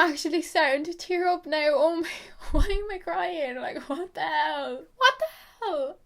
actually starting to tear up now. Oh my, why am I crying? Like, what the hell? What the hell?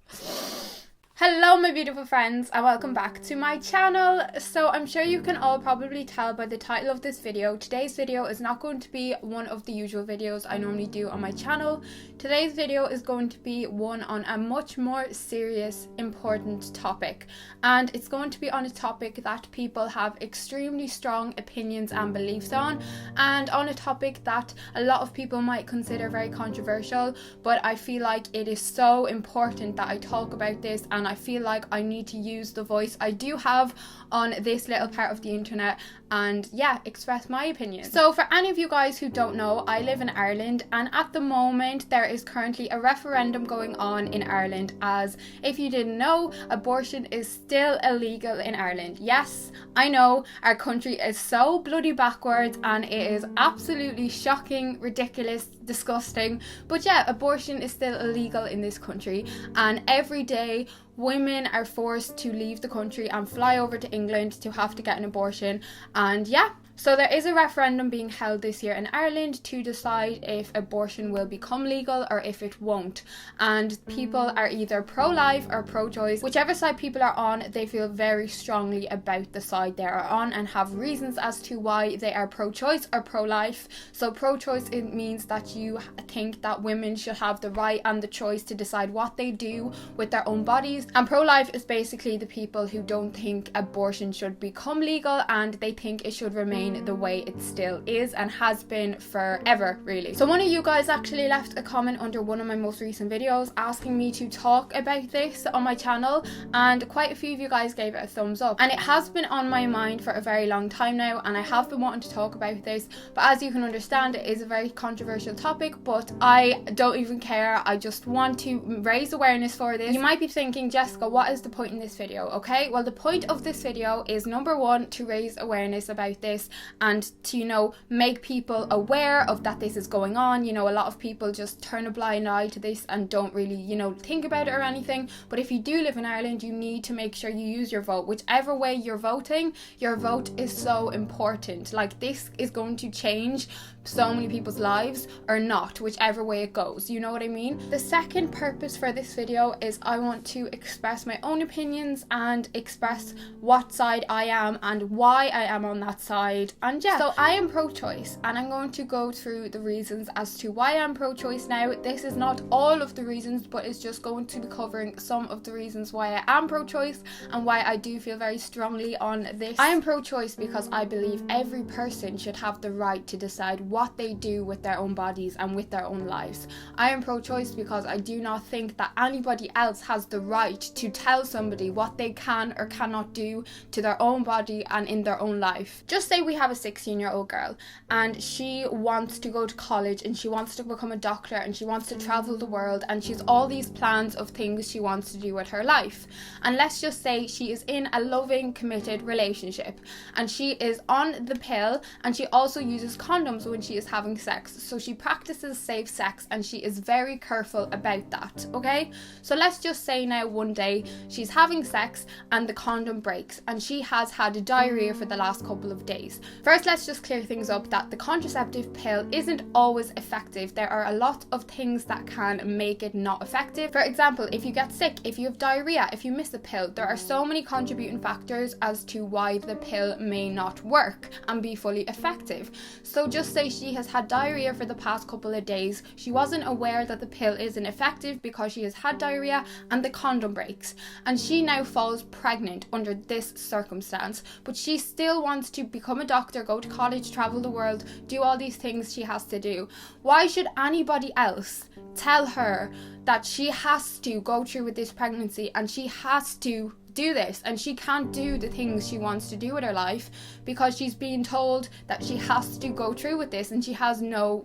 Hello my beautiful friends and welcome back to my channel. So I'm sure you can all probably tell by the title of this video, today's video is not going to be one of the usual videos I normally do on my channel. Today's video is going to be one on a much more serious, important topic, and it's going to be on a topic that people have extremely strong opinions and beliefs on, and on a topic that a lot of people might consider very controversial, but I feel like it is so important that I talk about this, and I feel like I need to use the voice I do have on this little part of the internet and express my opinion. So for any of you guys who don't know, I live in Ireland, and at the moment there is currently a referendum going on in Ireland, as if you didn't know, abortion is still illegal in Ireland. Yes, I know our country is so bloody backwards and it is absolutely shocking, ridiculous, disgusting, but yeah, abortion is still illegal in this country, and every day women are forced to leave the country and fly over to England to have to get an abortion. And so there is a referendum being held this year in Ireland to decide if abortion will become legal or if it won't. And people are either pro-life or pro-choice. Whichever side people are on, they feel very strongly about the side they are on and have reasons as to why they are pro-choice or pro-life. So pro-choice, it means that you think that women should have the right and the choice to decide what they do with their own bodies. And pro-life is basically the people who don't think abortion should become legal and they think it should remain the way it still is and has been forever, really. So one of you guys actually left a comment under one of my most recent videos asking me to talk about this on my channel, and quite a few of you guys gave it a thumbs up, and it has been on my mind for a very long time now, and I have been wanting to talk about this, but as you can understand, it is a very controversial topic, but I don't even care. I just want to raise awareness for this. You might be thinking, Jessica, what is the point in this video? Okay, well, the point of this video is, number one, to raise awareness about this and to, make people aware of that this is going on. A lot of people just turn a blind eye to this and don't really, think about it or anything. But if you do live in Ireland, you need to make sure you use your vote. Whichever way you're voting, your vote is so important. Like, this is going to change so many people's lives or not, whichever way it goes. You know what I mean? The second purpose for this video is I want to express my own opinions and express what side I am and why I am on that side. And so I am pro-choice, and I'm going to go through the reasons as to why I'm pro-choice now. This is not all of the reasons, but it's just going to be covering some of the reasons why I am pro-choice and why I do feel very strongly on this. I am pro-choice because I believe every person should have the right to decide what they do with their own bodies and with their own lives. I am pro-choice because I do not think that anybody else has the right to tell somebody what they can or cannot do to their own body and in their own life. Just say we have a 16-year-old girl and she wants to go to college and she wants to become a doctor and she wants to travel the world and she's all these plans of things she wants to do with her life. And let's just say she is in a loving, committed relationship and she is on the pill, and she also uses condoms when she is having sex. So she practices safe sex and she is very careful about that, okay? So let's just say now one day she's having sex and the condom breaks and she has had diarrhea for the last couple of days. First, let's just clear things up that the contraceptive pill isn't always effective. There are a lot of things that can make it not effective. For example, if you get sick, if you have diarrhea, if you miss a pill, there are so many contributing factors as to why the pill may not work and be fully effective. So just say she has had diarrhea for the past couple of days. She wasn't aware that the pill isn't effective because she has had diarrhea and the condom breaks, and she now falls pregnant under this circumstance, but she still wants to become a doctor, go to college, travel the world, do all these things she has to do. Why should anybody else tell her that she has to go through with this pregnancy and she has to do this and she can't do the things she wants to do with her life because she's being told that she has to go through with this and she has no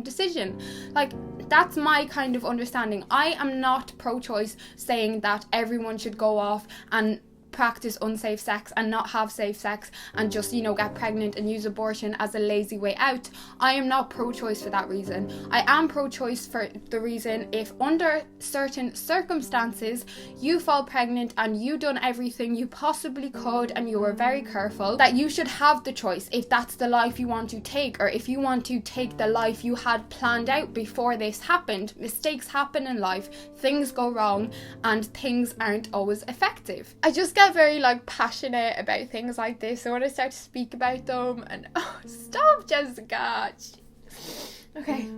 decision? Like, that's my kind of understanding. I am not pro-choice saying that everyone should go off and practice unsafe sex and not have safe sex and just, you know, get pregnant and use abortion as a lazy way out. I am not pro-choice for that reason. I am pro-choice for the reason if under certain circumstances you fall pregnant and you done everything you possibly could and you were very careful, that you should have the choice if that's the life you want to take, or if you want to take the life you had planned out before this happened. Mistakes happen in life, things go wrong, and things aren't always effective. I just get very like passionate about things like this. I want to start to speak about them, and stop, Jessica. Okay.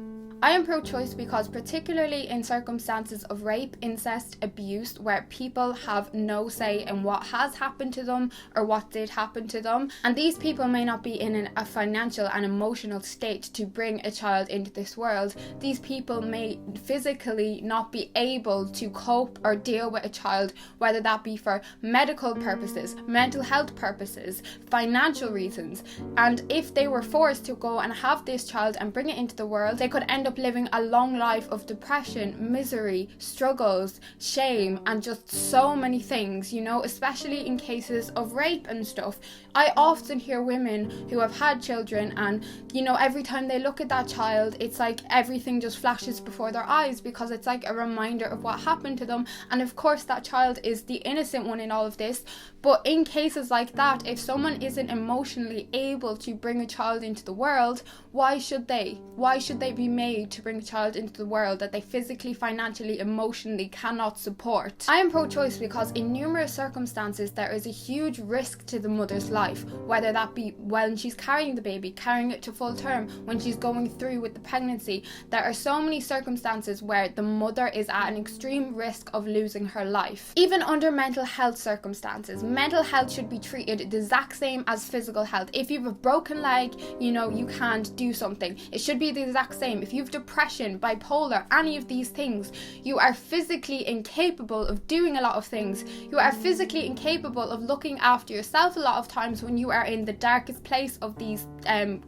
I am pro-choice because particularly in circumstances of rape, incest, abuse, where people have no say in what has happened to them or what did happen to them, and these people may not be in a financial and emotional state to bring a child into this world. These people may physically not be able to cope or deal with a child, whether that be for medical purposes, mental health purposes, financial reasons, and if they were forced to go and have this child and bring it into the world, they could end up living a long life of depression, misery, struggles, shame, and just so many things, you know, especially in cases of rape and stuff. I often hear women who have had children and, you know, every time they look at that child, it's like everything just flashes before their eyes because it's like a reminder of what happened to them. And of course that child is the innocent one in all of this. But in cases like that, if someone isn't emotionally able to bring a child into the world, why should they? Why should they be made to bring a child into the world that they physically, financially, emotionally cannot support? I am pro-choice because in numerous circumstances there is a huge risk to the mother's life, whether that be when she's carrying the baby, carrying it to full term, when she's going through with the pregnancy. There are so many circumstances where the mother is at an extreme risk of losing her life. Even under mental health circumstances, mental health should be treated the exact same as physical health. If you have a broken leg, you know, you can't do something, it should be the exact same. If you have depression, bipolar, any of these things, you are physically incapable of doing a lot of things. You are physically incapable of looking after yourself a lot of times when you are in the darkest place of these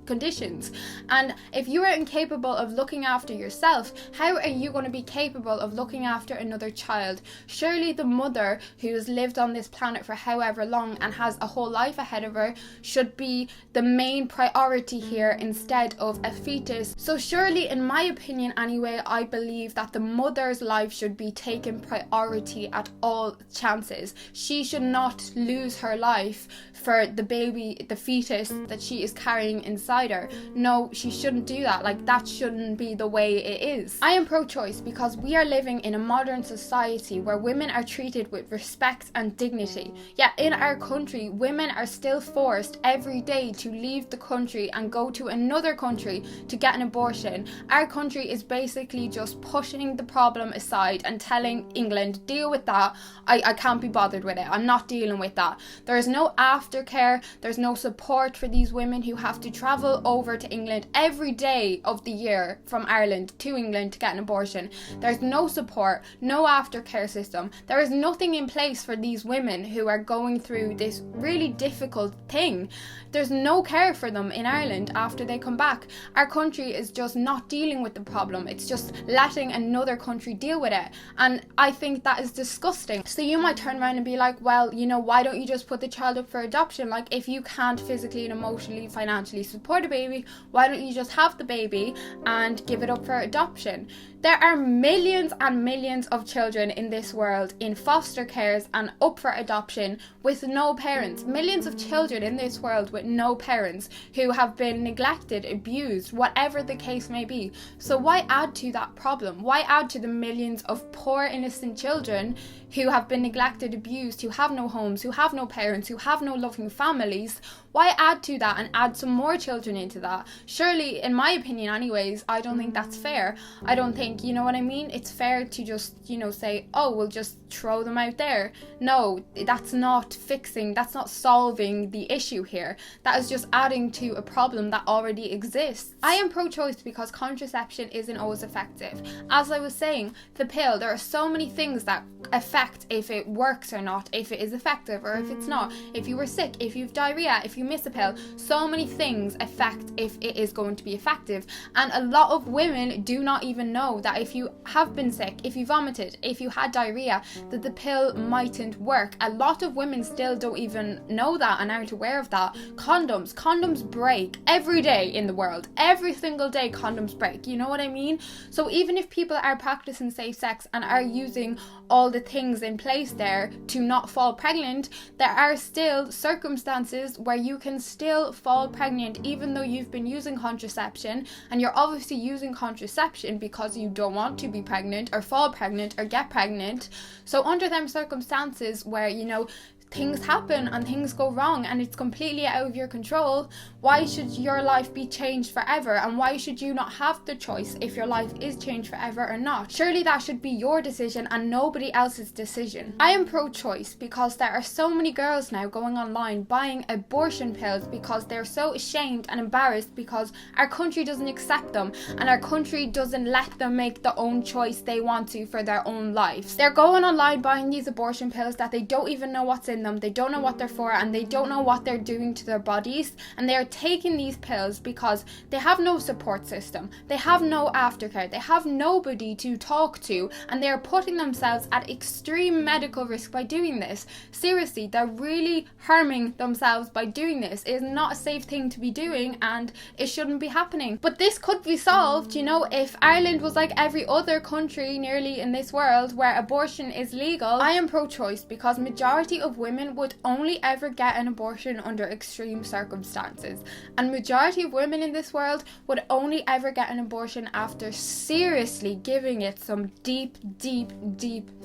conditions. And if you are incapable of looking after yourself, how are you going to be capable of looking after another child? Surely the mother who has lived on this planet for however long and has a whole life ahead of her should be the main priority here instead of a fetus. So surely, in my opinion anyway, I believe that the mother's life should be taken priority at all chances. She should not lose her life for the baby, the fetus that she is carrying inside her. No, she shouldn't do that. Like, that shouldn't be the way it is. I am pro-choice because we are living in a modern society where women are treated with respect and dignity. Yet in our country, women are still forced every day to leave the country and go to another country to get an abortion. Our country is basically just pushing the problem aside and telling England, deal with that. I can't be bothered with it. I'm not dealing with that. There is no aftercare. There's no support for these women who have to travel over to England every day of the year from Ireland to England to get an abortion. There's no support, no aftercare system. There is nothing in place for these women who are going through this really difficult thing. There's no care for them in Ireland after they come back. Our country is just not dealing with the problem. It's just letting another country deal with it. And I think that is disgusting. So you might turn around and be like, well, you know, why don't you just put the child up for adoption? Like, if you can't physically and emotionally, financially support a baby, why don't you just have the baby and give it up for adoption? There are millions and millions of children in this world in foster cares and up for adoption with no parents. Millions of children in this world with no parents who have been neglected, abused, whatever the case may be. So why add to that problem? Why add to the millions of poor innocent children who have been neglected, abused, who have no homes, who have no parents, who have no loving families? Why add to that and add some more children into that? Surely, in my opinion anyways, I don't think that's fair. I don't think, you know what I mean? It's fair to just, you know, say, oh, we'll just throw them out there. No, that's not fixing, that's not solving the issue here. That is just adding to a problem that already exists. I am pro-choice because contraception isn't always effective. As I was saying, the pill, there are so many things that affect if it works or not, if it is effective or if it's not. If you were sick, if you have diarrhea, if you you miss a pill, so many things affect if it is going to be effective. And a lot of women do not even know that if you have been sick, if you vomited, if you had diarrhea, that the pill mightn't work. A lot of women still don't even know that and aren't aware of that. Condoms break every day in the world. Every single day condoms break, you know what I mean? So even if people are practicing safe sex and are using all the things in place there to not fall pregnant, there are still circumstances where you can still fall pregnant even though you've been using contraception, and you're obviously using contraception because you don't want to be pregnant or fall pregnant or get pregnant. So under them circumstances where, you know, things happen and things go wrong and it's completely out of your control, why should your life be changed forever? And why should you not have the choice if your life is changed forever or not? Surely that should be your decision and nobody else's decision. I am pro-choice because there are so many girls now going online buying abortion pills because they're so ashamed and embarrassed because our country doesn't accept them and our country doesn't let them make the own choice they want to for their own lives. They're going online buying these abortion pills that they don't even know what's in them, they don't know what they're for, and they don't know what they're doing to their bodies, and they are taking these pills because they have no support system, they have no aftercare, they have nobody to talk to, and they are putting themselves at extreme medical risk by doing this. Seriously, they're really harming themselves by doing this. It is not a safe thing to be doing and it shouldn't be happening. But this could be solved, you know, if Ireland was like every other country nearly in this world where abortion is legal. I am pro-choice because majority of women would only ever get an abortion under extreme circumstances, and majority of women in this world would only ever get an abortion after seriously giving it some deep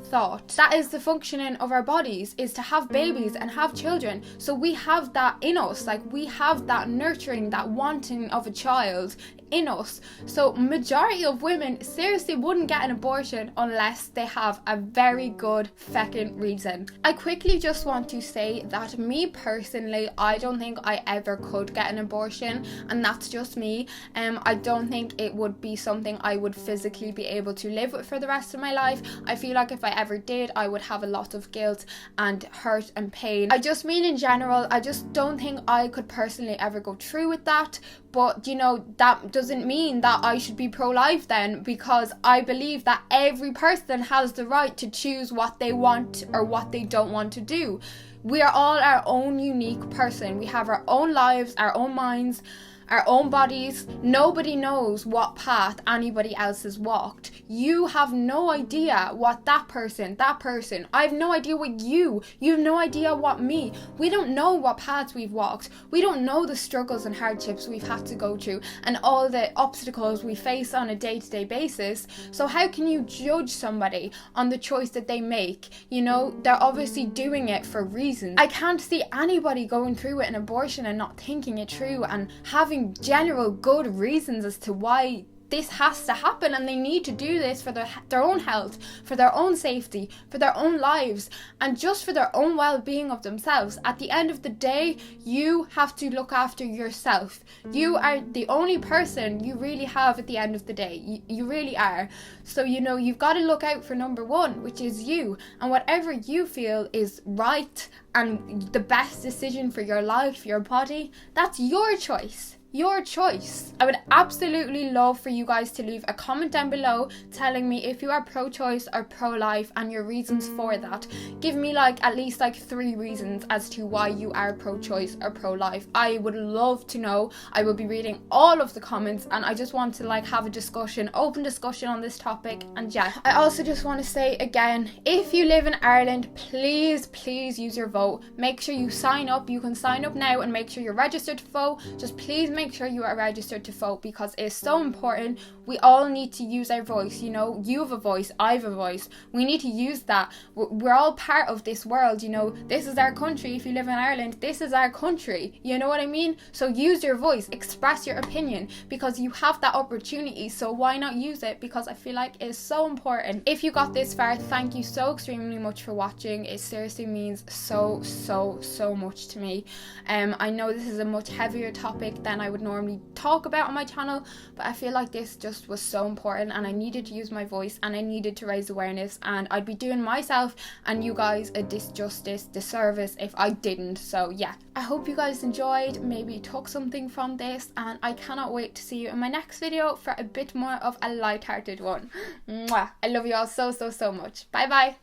thought. That is the functioning of our bodies, is to have babies and have children. So we have that in us, like we have that nurturing, that wanting of a child in us. So majority of women seriously wouldn't get an abortion unless they have a very good feckin' reason. I quickly just want to say that me personally, I don't think I ever could get an abortion, and that's just me. I don't think it would be something I would physically be able to live with for the rest of my life. I feel like if I ever did, I would have a lot of guilt and hurt and pain. I just mean in general, I just don't think I could personally ever go through with that. But, you know, that doesn't mean that I should be pro-life then, because I believe that every person has the right to choose what they want or what they don't want to do. We are all our own unique person. We have our own lives, our own minds, our own bodies. Nobody knows what path anybody else has walked. You have no idea what that person, I have no idea what you have no idea what me. We don't know what paths we've walked. We don't know the struggles and hardships we've had to go through and all the obstacles we face on a day-to-day basis. So how can you judge somebody on the choice that they make? You know, they're obviously doing it for reasons. I can't see anybody going through with an abortion and not thinking it through and having general good reasons as to why this has to happen, and they need to do this for their own health, for their own safety, for their own lives, and just for their own well-being of themselves. At the end of the day, you have to look after yourself. You are the only person you really have at the end of the day. You really are. So, you know, you've got to look out for number one, which is you, and whatever you feel is right and the best decision for your life, your body, that's your choice. Your choice. I would absolutely love for you guys to leave a comment down below telling me if you are pro-choice or pro-life and your reasons for that. Give me at least 3 reasons as to why you are pro-choice or pro-life. I would love to know. I will be reading all of the comments, and I just want to have a discussion, open discussion on this topic. And yeah, I also just want to say again, if you live in Ireland, please use your vote. Make sure you sign up. You can sign up now and make sure you're registered to vote. Just please make sure you are registered to vote, because it's so important. We all need to use our voice. You know, you have a voice, I have a voice. We need to use that. We're all part of this world. You know, this is our country. If you live in Ireland, this is our country. You know what I mean? So use your voice, express your opinion, because you have that opportunity. So why not use it? Because I feel like it's so important. If you got this far, thank you so extremely much for watching. It seriously means so much to me. I know this is a much heavier topic than I I would normally talk about on my channel, but I feel like this just was so important and I needed to use my voice and I needed to raise awareness, and I'd be doing myself and you guys a disservice if I didn't. So yeah, I hope you guys enjoyed, maybe took something from this, and I cannot wait to see you in my next video for a bit more of a light-hearted one. Mwah. I love you all so much. Bye bye.